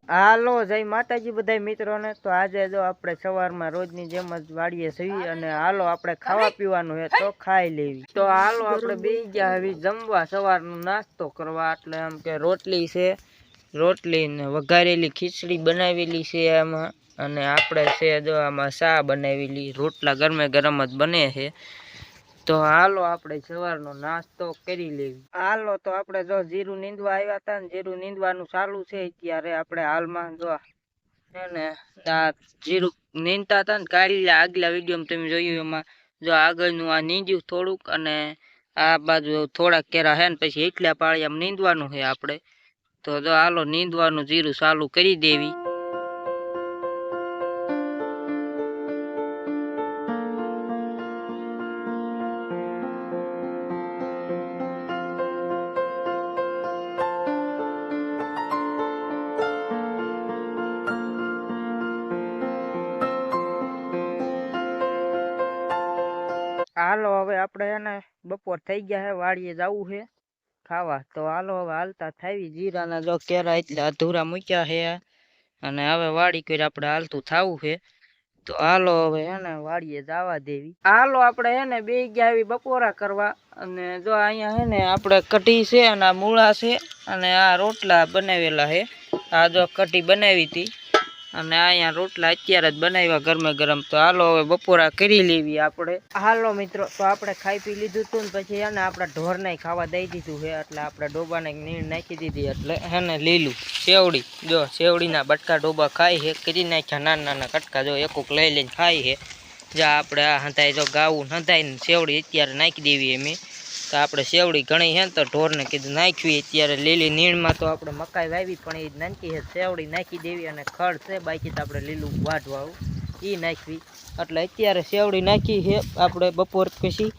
હાલો જય માતાજી બધા મિત્રોને। તો આજે જો આપણે સવારમાં રોજની જેમ જ વાડીએ જઈએ અને હાલો આપણે ખાવા પીવાનું હે તો ખાઈ લેવી। તો હાલો આપણે બેસી ગયા હવે જમવા, સવારનો નાસ્તો કરવા। એટલે એમ કે રોટલી છે, રોટલી ને વઘારેલી ખીચડી બનાવેલી છે આમાં, અને આપણે છે જો આમાં ચા બનાવેલી, રોટલા ગરમે ગરમ જ બને છે। તો હાલો આપણે સવારનો નાસ્તો કરી લેવી। હાલો તો આપણે જો જીરું નીંદવા આવ્યા હતા ને જીરું નીંદવાનું ચાલુ છે ત્યારે આપણે હાલમાં જો ને આ જીરું નીંદતા હતા ને કાઢી આગલા વિડીયોમાં તમે જોયું એમાં જો આગળનું આ નીંદ્યું થોડુંક, અને આ બાજુ થોડાક કેરા હે ને પછી એટલા પાળિયામાં નીંદવાનું છે આપણે। તો જો હાલો નીંદવાનું જીરું ચાલુ કરી દેવી। હાલો હવે આપણે એને બપોર થઈ ગયા હે, વાડીએ જવું છે ખાવા। તો હાલો હવે હાલતા થાવી। જીરાના જો કેરા એટલે અધૂરા મૂક્યા છે અને હવે વાડી કરી આપણે હાલતું થવું છે। તો હાલો હવે એને વાડીએ જવા દેવી। હાલો આપણે એને બે ગયા આવી બપોરા કરવા, અને જો અહીંયા હે ને આપણે કઢી છે અને આ મૂળા છે અને આ રોટલા બનાવેલા છે। આ જો કઢી બનાવી હતી અને અહીંયા રોટલા અત્યારે જ બનાવ્યા ગરમે ગરમ। તો હાલો હવે બપોરા કરી લેવી આપણે। હાલો મિત્રો તો આપણે ખાઈ પી લીધું હતું ને પછી એને આપણા ઢોરને ખાવા દઈ દીધું છે। એટલે આપણે ડોબાને નીણ નાખી દીધી, એટલે એને લીલું શેવડી જો શેવડીના બટકા ડોબા ખાય છે, કરી નાખ્યા નાના નાના કટકા, જો એકુક લઈ લઈને ખાય છે। જ્યાં આપણે આ હંધાઈ જો ગાવું હંધાઈને શેવડી અત્યારે નાખી દેવી એમ। તો આપણે શેવડી ઘણી છે ને તો ઢોરને કીધું નાખવી અત્યારે લીલી નીણમાં। તો આપણે મકાઈ વાવી પણ એ નાનકી છે, શેવડી નાખી દેવી, અને ખડ છે બાકી તો આપણે લીલું વાઢવાળું એ નાખવી। એટલે અત્યારે શેવડી નાખી છે આપણે બપોર પછી,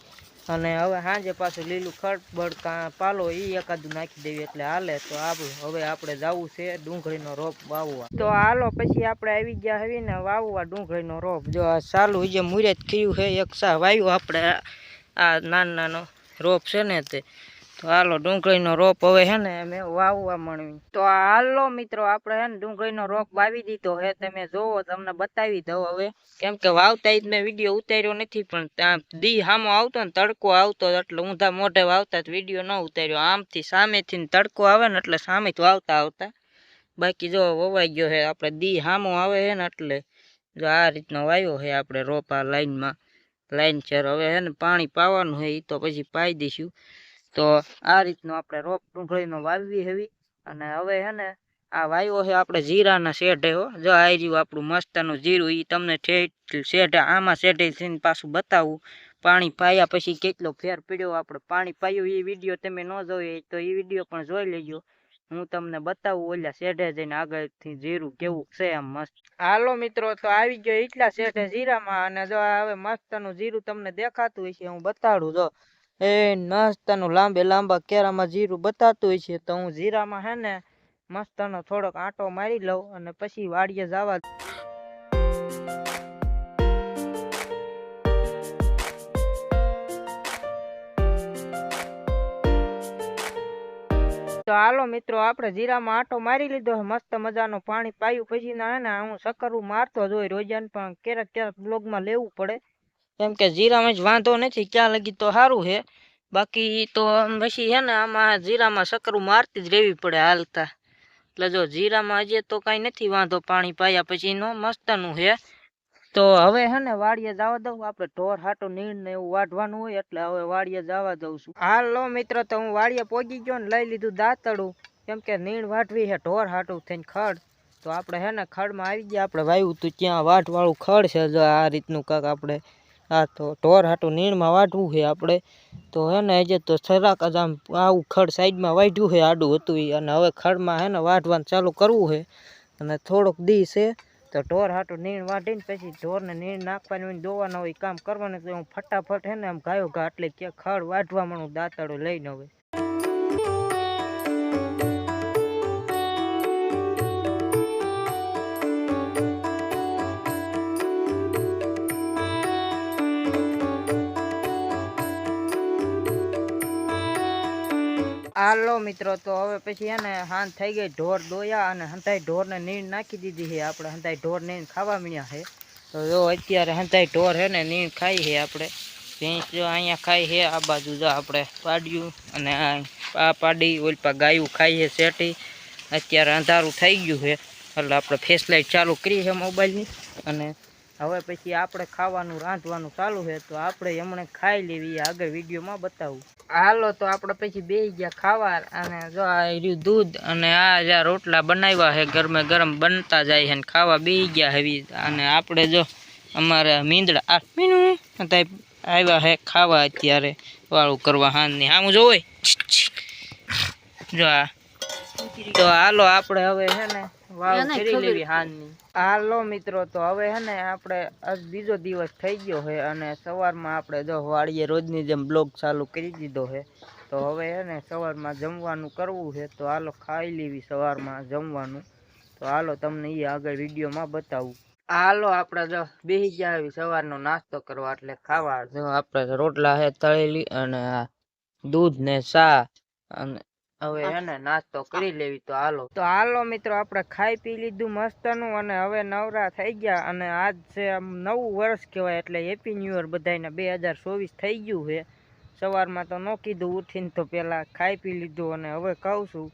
અને હવે સાંજે પાછું લીલું ખડ બળકા પાલો એ એકાદું નાખી દેવી એટલે હાલે। તો હવે આપણે જવું છે ડુંગળીનો રોપ વાવવા। તો હાલો પછી આપણે આવી ગયા હવે ને વાવવા ડુંગળીનો રોપ। જો આ ચાલુ જે મુરત ખીયું છે, એક સા વાવ્યું આપણે આ નાનો નાનો રોપ છે ને તે। તો હાલો ડુંગળીનો રોપ હવે હે ને અમે વાવવા માંડવી। તો હાલો મિત્રો આપણે હે ને ડુંગળીનો રોપ વાવી દીધો હે, તમે જોવો તમને બતાવી દઉં હવે, કેમ કે વાવતા જ મેં વિડીયો ઉતાર્યો નથી, પણ ત્યાં દી સામો આવતો ને તડકો આવતો એટલે ઊંધા મોઢે વાવતા વિડીયો ન ઉતાર્યો। આમથી સામેથી તડકો આવે ને એટલે સામેથી વાવતા આવતા, બાકી જો વવાઈ ગયો છે આપણે દી સામો આવે છે ને એટલે જો આ રીતનો વાવ્યો છે આપણે રોપ આ લાઈનમાં લાઈન છે। હવે હે ને પાણી પાવાનું છે એ તો પછી પાઈ દઈશું। તો આ રીતનો આપણે રોપ ડુંગળીનો વાવવી heવી, અને હવે હે ને આ વાવ્યો છે આપણે જીરાના શેઢે હો। જો આ રહ્યું આપણું મસ્તનું જીરું, એ તમને શેઢે આમાં શેઢે થઈને પાછું બતાવું। પાણી પાયા પછી કેટલો ફેર પડ્યો, આપણે પાણી પાયું એ વિડીયો તમે ન જોયો તો એ વિડીયો પણ જોઈ લેજો, હું તમને બતાવું ઓલા શેઢે જઈને આગળથી જીરું કેવું છે આમ મસ્ત। હાલો મિત્રો તો આવી ગયો એટલા શેઢે જીરામાં, અને જો હવે મસ્તનું જીરું તમને દેખાતું હશે, હું બતાડું જો એ મસ્તનું લાંબે લાંબા કેરામાં જીરું બતાતું હોય છે। તો હું જીરામાં હે ને મસ્તનો થોડોક આંટો મારી લઉં અને પછી વાડીએ જવા। તો હાલો મિત્રો આપણે જીરામાં આંટો મારી લીધો, મસ્ત મજાનું પાણી પાયું પછી ના હે ને હું સકરું મારતો જ હોય રોજાન, પણ ક્યારેક ક્યારેક બ્લોગમાં લેવું પડે, કેમ કે જીરામાં જ વાંધો નથી ક્યાં લગી તો સારું છે, બાકી તો પછી છે ને આમાં જીરામાં સકરું મારતી જ રહેવી પડે હાલતા। એટલે જો જીરામાં હજી તો કાંઈ નથી વાંધો પાણી પાયા પછીનો મસ્તનું છે। તો હવે હે ને વાડીએ જવા દઉં, આપણે ઢોર હાટો નીણ ને એવું વાઢવાનું હોય એટલે હવે વાડીએ જવા દઉં છું। હાલો મિત્રો તો હું વાડીએ પહોંચી ગયો ને લઈ લીધું દાંતડું, કેમ કે નીણ વાઢવી છે ઢોર હાટું થઈને ખડ। તો આપણે હે ને ખડમાં આવી ગયા, આપણે વાવ્યું તું ત્યાં વાઢવાળું ખડ છે, જો આ રીતનું કાંક આપણે આ તો ઢોર હાટું નીણમાં વાઢવું છે આપણે। તો હે ને હજી તો સરાક જ આમ આવું ખડ સાઈડમાં વાઢ્યું છે આડું હતું એ, અને હવે ખડમાં હે ને વાઢવાનું ચાલુ કરવું છે, અને થોડોક દી છે તો ઢોર હાટું નીણ વાઢીને પછી ઢોરને નીણ નાખવાની હોય દોવાના હોય કામ કરવાનું। તો હું ફટાફટ હે ને આમ ગાયો ઘા એટલે કે ખડ વાઢવા માંડું દાંતડું લઈને હવે। હાલો મિત્રો, તો હવે પછી હે ને હાંજ થઈ ગઈ, ઢોર દોયા અને હંતાઈ ઢોરને નીણ નાખી દીધી છે આપણે. હંતાઈ ઢોર નીણ ખાવા મળ્યા છે. તો જો અત્યારે હંતાઈ ઢોર હે ને નીણ ખાઈ છે આપણે. ભેંસ જો અહીંયા ખાઈ છે, આ બાજુ જો આપણે પાડ્યું અને આ પાડી ઓલપા ગાયું ખાઈ છે શેટી. અત્યારે અંધારું થઈ ગયું છે એટલે આપણે ફ્લેશલાઇટ ચાલુ કરી છે મોબાઈલની. અને હવે પછી આપણે ખાવાનું રાંધવાનું ચાલુ છે, તો આપણે હમણાં ખાઈ લેવી, આગળ વિડીયોમાં બતાવું. હાલો તો આપણે પછી બેસી ગયા ખાવા. અને જો આ રહ્યું દૂધ અને આ જ્યાં રોટલા બનાવ્યા છે ગરમે ગરમ બનતા જાય છે ને ખાવા બેસી ગયા હવે. અને આપણે જો અમારે મીંદડા આવ્યા છે ખાવા અત્યારે વાળું કરવા હાંજની. આમ જોવે જો આ. તો હાલો આપણે હવે હે ને વાવ કરી લેવી હાંજની. હાલો મિત્રો, તો હવે હે ને આપણે આજ બીજો દિવસ થઈ ગયો છે અને સવારમાં આપણે જો વાડીએ રોજની જેમ બ્લોગ ચાલુ કરી દીધો છે. તો હવે હે ને સવારમાં જમવાનું કરવું છે, તો હાલો ખાઈ લેવી સવારમાં જમવાનું. તો હાલો તમને એ આગળ વિડીયોમાં બતાવું. હાલો આપણે જો બેસી ગયા આવી સવારનો નાસ્તો કરવા એટલે ખાવા. જો આપણે રોટલા છે તળેલી અને દૂધ ને ચા. અને હવે હે ને નાસ્તો કરી લેવી. તો હાલો મિત્રો, આપણે ખાઈ પી લીધું મસ્તનું અને હવે નવરા થઈ ગયા. અને આજ છે આમ નવું વર્ષ કહેવાય એટલે હેપી ન્યુ યર બધાને. 2024 થઈ ગયું છે. સવારમાં તો ન કીધું, ઉઠીને તો પેલા ખાઈ પી લીધું અને હવે કહું છું.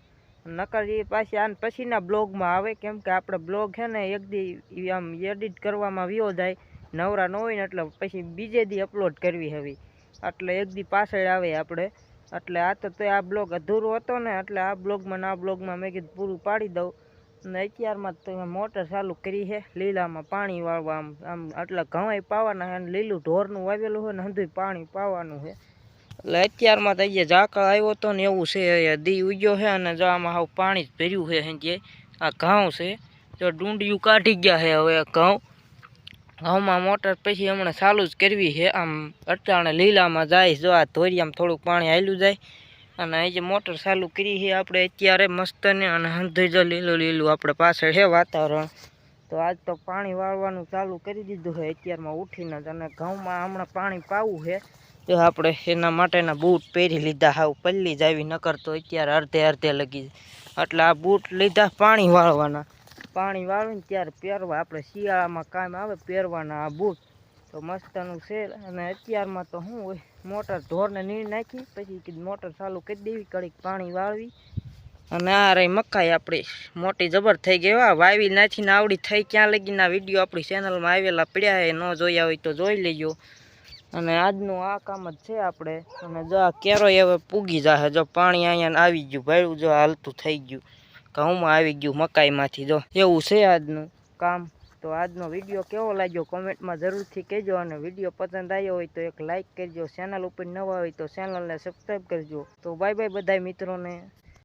નકર એ પાછી આને પછીના બ્લોગમાં આવે, કેમ કે આપણે બ્લોગ છે ને એક દી આમ એડિટ કરવામાં વ્યો જાય, નવરા ન હોય ને એટલે પછી બીજે દી અપલોડ કરવી હવે. એટલે એક દી પાછળ આવે આપણે. એટલે આ તો આ બ્લોગ અધૂરો હતો ને એટલે આ બ્લોગમાં મેં કીધું પૂરું પાડી દઉં. અને અત્યારમાં તો મોટર ચાલુ કરી છે લીલામાં પાણી વાળવા. આમ એટલે ઘઉં પાવાના છે અને લીલું ઢોરનું વાવેલું હોય ને હંધુય પાણી પાવાનું છે. એટલે અત્યારમાં તો અહીંયા ઝાકળ આવ્યો હતો ને એવું છે, દી ઉગ્યો છે અને જો આમાં હાવ પાણી જ ભર્યું છે. હંજે આ ઘઉં છે, જો ડુંડિયું કાઢી ગયા છે હવે ઘઉંમાં મોટર પછી હમણાં ચાલુ જ કરવી છે. આમ અટાણે લીલામાં જાય, જો આ ધોરિયામાં થોડુંક પાણી હાલ્યું જાય. અને અહીં જે મોટર ચાલુ કરી છે આપણે અત્યારે મસ્ત ને. અને હંધુય જો લીલું આપણે પાછળ છે વાતાવરણ. તો આજ તો પાણી વાળવાનું ચાલુ કરી દીધું છે અત્યારમાં ઉઠીને જ. અને ઘઉંમાં હમણાં પાણી પાવું છે. જો આપણે એના માટેના બૂટ પહેરી લીધા, હાવ પલ્લી જ આવી, નકર તો અત્યારે અડધે લગી. એટલે આ બૂટ લીધા પાણી વાળવાના. પાણી વાળવીને ત્યારે પહેરવા, આપણે શિયાળામાં કામ આવે પહેરવાના આ બૂટ. તો મસ્તનું છે. અને અત્યારમાં તો શું હોય, મોટર ઢોરને નીણ નાખી પછી મોટર ચાલુ કરી દેવી, કડીક પાણી વાળવી. અને આ રહી મકાઈ આપણી મોટી જબર થઈ ગઈ. વાવી નાખીને આવડી થઈ ક્યાં લગીના વિડીયો આપણી ચેનલમાં આવેલા પડ્યા છે, ન જોયા હોય તો જોઈ લેજો. અને આજનું આ કામ જ છે આપણે. અને જો આ કેરોય હવે પૂગી જાહે, જો પાણી અહીંયા આવી ગયું ભાડું, જો હાલતું થઈ ગયું ઘઉંમાં આવી ગયું મકાઈમાંથી. જો એવું છે આજનું કામ. તો આજનો વિડીયો કેવો લાગ્યો કોમેન્ટમાં જરૂરથી કહેજો. અને વિડીયો પસંદ આવ્યો હોય તો એક લાઇક કરજો. ચેનલ ઉપર નવા હોય તો ચેનલને સબસ્ક્રાઈબ કરજો. તો બાય બાય બધા મિત્રોને.